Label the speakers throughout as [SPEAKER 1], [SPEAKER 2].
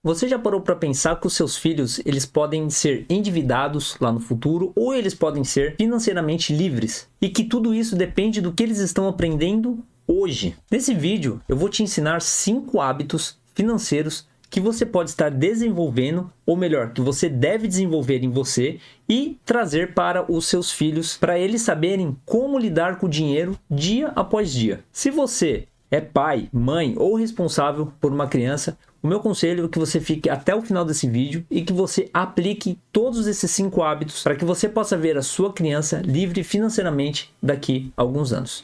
[SPEAKER 1] Você já parou para pensar que os seus filhos, eles podem ser endividados lá no futuro ou eles podem ser financeiramente livres? E que tudo isso depende do que eles estão aprendendo hoje. Nesse vídeo, eu vou te ensinar 5 hábitos financeiros que você pode estar desenvolvendo, ou melhor, que você deve desenvolver em você e trazer para os seus filhos, para eles saberem como lidar com o dinheiro dia após dia. Se você é pai, mãe ou responsável por uma criança, o meu conselho é que você fique até o final desse vídeo e que você aplique todos esses 5 hábitos para que você possa ver a sua criança livre financeiramente daqui a alguns anos.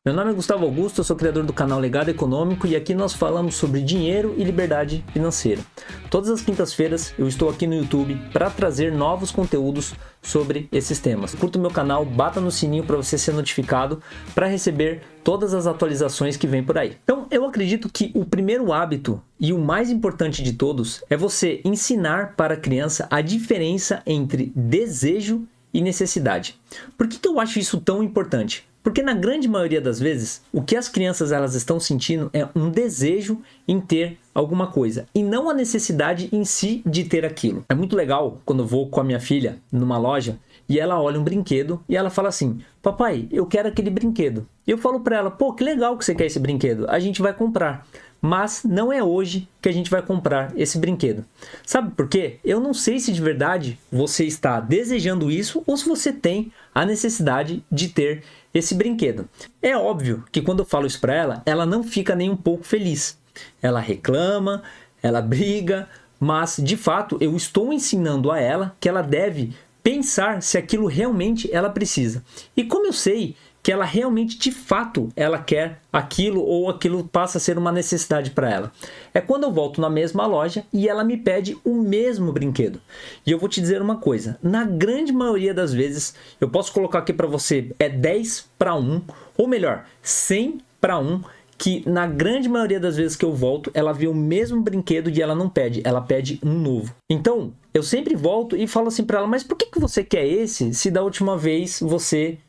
[SPEAKER 1] Meu nome é Gustavo Augusto, eu sou criador do canal Legado Econômico e aqui nós falamos sobre dinheiro e liberdade financeira. Todas as quintas-feiras eu estou aqui no YouTube para trazer novos conteúdos sobre esses temas. Curta o meu canal, bata no sininho para você ser notificado para receber todas as atualizações que vem por aí. Então eu acredito que o primeiro hábito e o mais importante de todos é você ensinar para a criança a diferença entre desejo e necessidade. Por que eu acho isso tão importante? Porque na grande maioria das vezes, o que as crianças elas estão sentindo é um desejo em ter alguma coisa e não a necessidade em si de ter aquilo. É muito legal quando eu vou com a minha filha numa loja e ela olha um brinquedo e ela fala assim: papai, eu quero aquele brinquedo. E eu falo para ela: pô, que legal que você quer esse brinquedo, a gente vai comprar. Mas não é hoje que a gente vai comprar esse brinquedo. Sabe por quê? Eu não sei se de verdade você está desejando isso ou se você tem a necessidade de ter esse brinquedo. É óbvio que quando eu falo isso para ela, ela não fica nem um pouco feliz. Ela reclama, ela briga, mas de fato eu estou ensinando a ela que ela deve pensar se aquilo realmente ela precisa. E como eu sei que ela realmente, de fato, ela quer aquilo ou aquilo passa a ser uma necessidade para ela. É quando eu volto na mesma loja e ela me pede o mesmo brinquedo. E eu vou te dizer uma coisa, na grande maioria das vezes, eu posso colocar aqui para você, é 10 para 1, ou melhor, 100 para 1, que na grande maioria das vezes que eu volto, ela vê o mesmo brinquedo e ela não pede, ela pede um novo. Então, eu sempre volto e falo assim para ela: mas por que você quer esse se da última vez você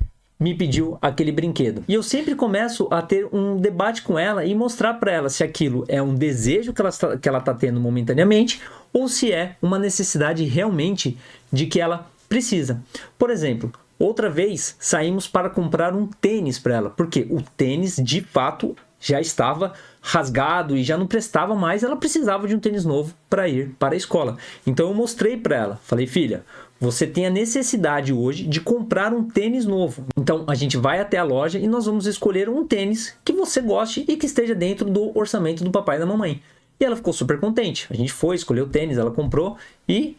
[SPEAKER 1] me pediu aquele brinquedo? E eu sempre começo a ter um debate com ela e mostrar para ela se aquilo é um desejo que ela está tendo momentaneamente ou se é uma necessidade realmente de que ela precisa. Por exemplo, outra vez saímos para comprar um tênis para ela, porque o tênis de fato já estava rasgado e já não prestava mais, ela precisava de um tênis novo para ir para a escola. Então eu mostrei para ela, falei: filha, você tem a necessidade hoje de comprar um tênis novo. Então a gente vai até a loja e nós vamos escolher um tênis que você goste e que esteja dentro do orçamento do papai e da mamãe. E ela ficou super contente. A gente foi, escolheu o tênis, ela comprou e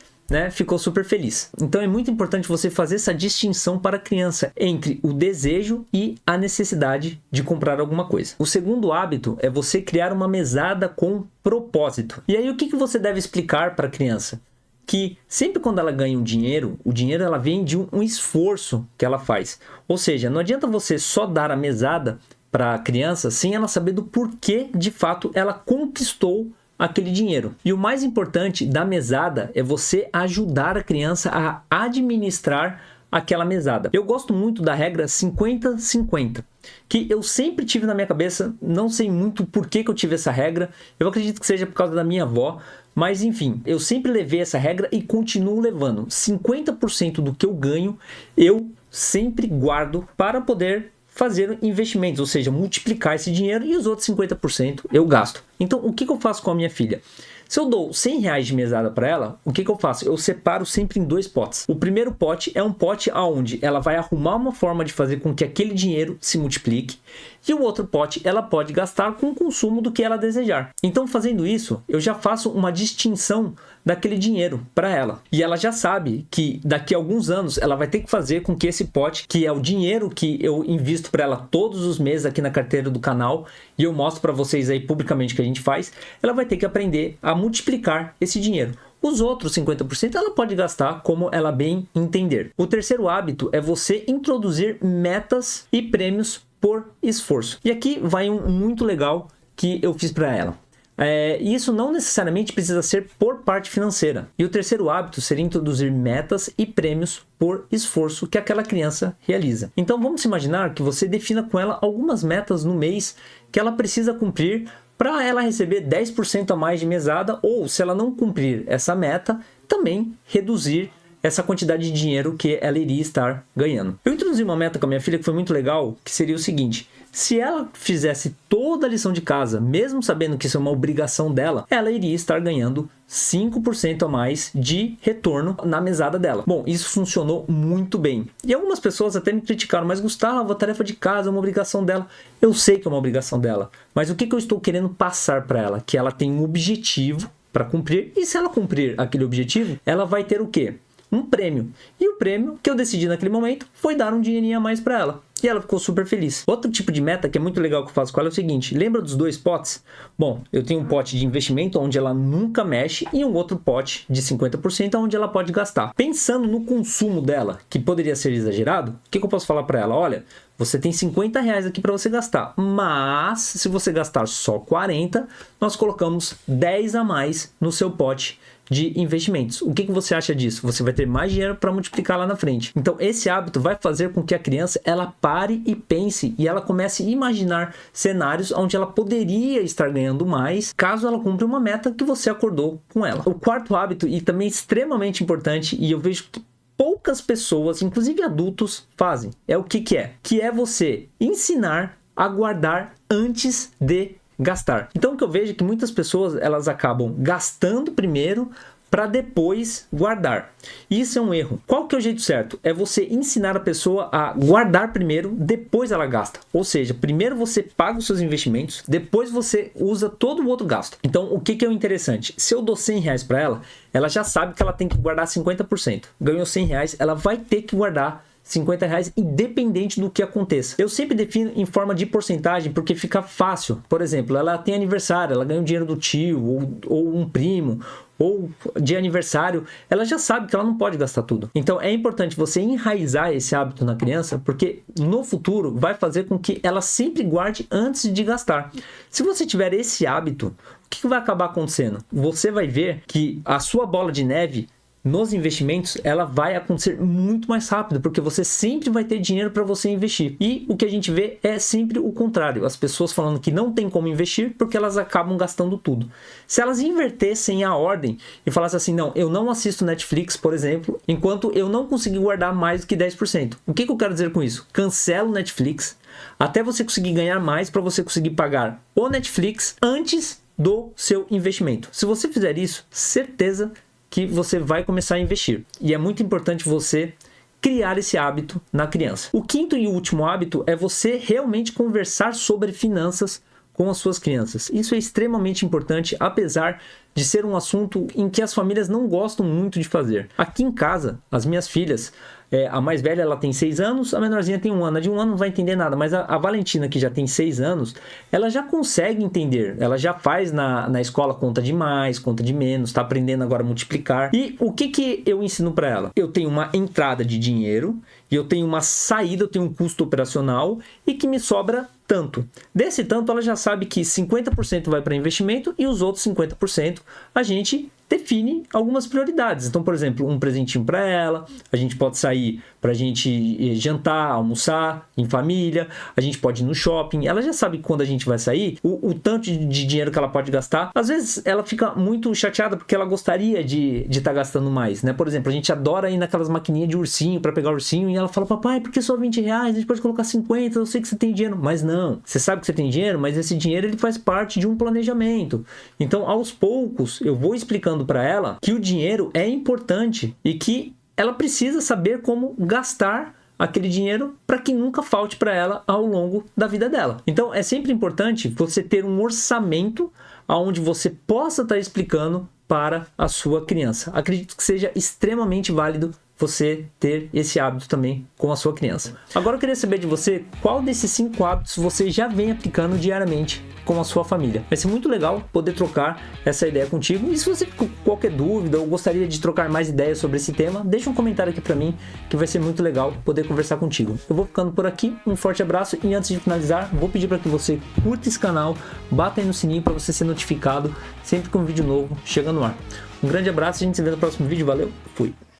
[SPEAKER 1] ficou super feliz. Então é muito importante você fazer essa distinção para a criança entre o desejo e a necessidade de comprar alguma coisa. O segundo hábito é você criar uma mesada com propósito. E aí o que você deve explicar para a criança? Que sempre quando ela ganha um dinheiro, o dinheiro ela vem de um esforço que ela faz. Ou seja, não adianta você só dar a mesada para a criança sem ela saber do porquê de fato ela conquistou aquele dinheiro. E o mais importante da mesada é você ajudar a criança a administrar aquela mesada. Eu gosto muito da regra 50-50, que eu sempre tive na minha cabeça, não sei muito por que eu tive essa regra, eu acredito que seja por causa da minha avó, mas enfim, eu sempre levei essa regra e continuo levando. 50% do que eu ganho, eu sempre guardo para poder fazer investimentos, ou seja, multiplicar esse dinheiro, e os outros 50% eu gasto. Então, o que eu faço com a minha filha? Se eu dou 100 reais de mesada para ela, o que eu faço? Eu separo sempre em 2 potes. O primeiro pote é um pote onde ela vai arrumar uma forma de fazer com que aquele dinheiro se multiplique. E o outro pote ela pode gastar com o consumo do que ela desejar. Então, fazendo isso, eu já faço uma distinção daquele dinheiro para ela. E ela já sabe que daqui a alguns anos ela vai ter que fazer com que esse pote, que é o dinheiro que eu invisto para ela todos os meses aqui na carteira do canal, e eu mostro para vocês aí publicamente o que a gente faz, ela vai ter que aprender a multiplicar esse dinheiro. Os outros 50% ela pode gastar como ela bem entender. O terceiro hábito é você introduzir metas e prêmios por esforço. E aqui vai um muito legal que eu fiz para ela. Isso não necessariamente precisa ser por parte financeira. E o terceiro hábito seria introduzir metas e prêmios por esforço que aquela criança realiza. Então vamos imaginar que você defina com ela algumas metas no mês que ela precisa cumprir para ela receber 10% a mais de mesada, ou se ela não cumprir essa meta, também reduzir essa quantidade de dinheiro que ela iria estar ganhando. Eu introduzi uma meta com a minha filha que foi muito legal, que seria o seguinte: se ela fizesse toda a lição de casa, mesmo sabendo que isso é uma obrigação dela, ela iria estar ganhando 5% a mais de retorno na mesada dela. Bom, isso funcionou muito bem. E algumas pessoas até me criticaram, mas Gustavo, a tarefa de casa é uma obrigação dela. Eu sei que é uma obrigação dela, mas o que eu estou querendo passar para ela? Que ela tem um objetivo para cumprir, e se ela cumprir aquele objetivo, ela vai ter o quê? Um prêmio. E o prêmio que eu decidi naquele momento foi dar um dinheirinho a mais para ela. E ela ficou super feliz. Outro tipo de meta que é muito legal que eu faço com ela é o seguinte: lembra dos 2 potes? Bom, eu tenho um pote de investimento onde ela nunca mexe e um outro pote de 50% onde ela pode gastar. Pensando no consumo dela, que poderia ser exagerado, o que eu posso falar para ela? Olha, você tem 50 reais aqui para você gastar, mas se você gastar só 40, nós colocamos 10 a mais no seu pote de investimentos. O que você acha disso? Você vai ter mais dinheiro para multiplicar lá na frente. Então esse hábito vai fazer com que a criança ela pare e pense, e ela comece a imaginar cenários onde ela poderia estar ganhando mais caso ela cumpra uma meta que você acordou com ela. O quarto hábito, e também extremamente importante, e eu vejo que poucas pessoas, inclusive adultos, fazem, é o que é? Que é você ensinar a guardar antes de gastar. Então o que eu vejo é que muitas pessoas elas acabam gastando primeiro para depois guardar. Isso é um erro. Qual que é o jeito certo? É você ensinar a pessoa a guardar primeiro, depois ela gasta. Ou seja, primeiro você paga os seus investimentos, depois você usa todo o outro gasto. Então o que é o interessante? Se eu dou 100 reais para ela, ela já sabe que ela tem que guardar 50%. Ganhou 100 reais, ela vai ter que guardar 50 reais, independente do que aconteça. Eu sempre defino em forma de porcentagem, porque fica fácil. Por exemplo, ela tem aniversário, ela ganha o dinheiro do tio, ou um primo, ou de aniversário, ela já sabe que ela não pode gastar tudo. Então é importante você enraizar esse hábito na criança, porque no futuro vai fazer com que ela sempre guarde antes de gastar. Se você tiver esse hábito, o que vai acabar acontecendo? Você vai ver que a sua bola de neve nos investimentos, ela vai acontecer muito mais rápido, porque você sempre vai ter dinheiro para você investir. E o que a gente vê é sempre o contrário. As pessoas falando que não tem como investir porque elas acabam gastando tudo. Se elas invertessem a ordem e falassem assim, não, eu não assisto Netflix, por exemplo, enquanto eu não conseguir guardar mais do que 10%. O que eu quero dizer com isso? Cancela o Netflix até você conseguir ganhar mais, para você conseguir pagar o Netflix antes do seu investimento. Se você fizer isso, certeza que você vai começar a investir. E é muito importante você criar esse hábito na criança. O quinto e último hábito é você realmente conversar sobre finanças com as suas crianças. Isso é extremamente importante, apesar de ser um assunto em que as famílias não gostam muito de fazer. Aqui em casa, as minhas filhas, a mais velha ela tem 6 anos, a menorzinha tem 1 ano. A de 1 ano não vai entender nada, mas a Valentina, que já tem 6 anos, ela já consegue entender. Ela já faz na escola conta de mais, conta de menos, está aprendendo agora a multiplicar. E o que eu ensino para ela? Eu tenho uma entrada de dinheiro, e eu tenho uma saída, eu tenho um custo operacional e que me sobra tanto. Desse tanto, ela já sabe que 50% vai para investimento e os outros 50% a gente define algumas prioridades. Então, por exemplo, um presentinho para ela, a gente pode sair para a gente jantar, almoçar em família, a gente pode ir no shopping. Ela já sabe que quando a gente vai sair, o tanto de dinheiro que ela pode gastar. Às vezes ela fica muito chateada porque ela gostaria de estar gastando mais, né? Por exemplo, a gente adora ir naquelas maquininhas de ursinho para pegar ursinho e ela fala, papai, por que só 20 reais? A gente pode colocar 50, eu sei que você tem dinheiro. Mas não, você sabe que você tem dinheiro, mas esse dinheiro ele faz parte de um planejamento. Então, aos poucos, eu vou explicando para ela que o dinheiro é importante e que ela precisa saber como gastar aquele dinheiro para que nunca falte para ela ao longo da vida dela. Então, é sempre importante você ter um orçamento onde você possa estar explicando para a sua criança. Acredito que seja extremamente válido você ter esse hábito também com a sua criança. Agora eu queria saber de você, qual desses 5 hábitos você já vem aplicando diariamente com a sua família? Vai ser muito legal poder trocar essa ideia contigo. E se você ficou com qualquer dúvida ou gostaria de trocar mais ideias sobre esse tema, deixa um comentário aqui pra mim, que vai ser muito legal poder conversar contigo. Eu vou ficando por aqui, um forte abraço e antes de finalizar, vou pedir para que você curta esse canal, bata aí no sininho para você ser notificado sempre que um vídeo novo chega no ar. Um grande abraço, a gente se vê no próximo vídeo, valeu, fui!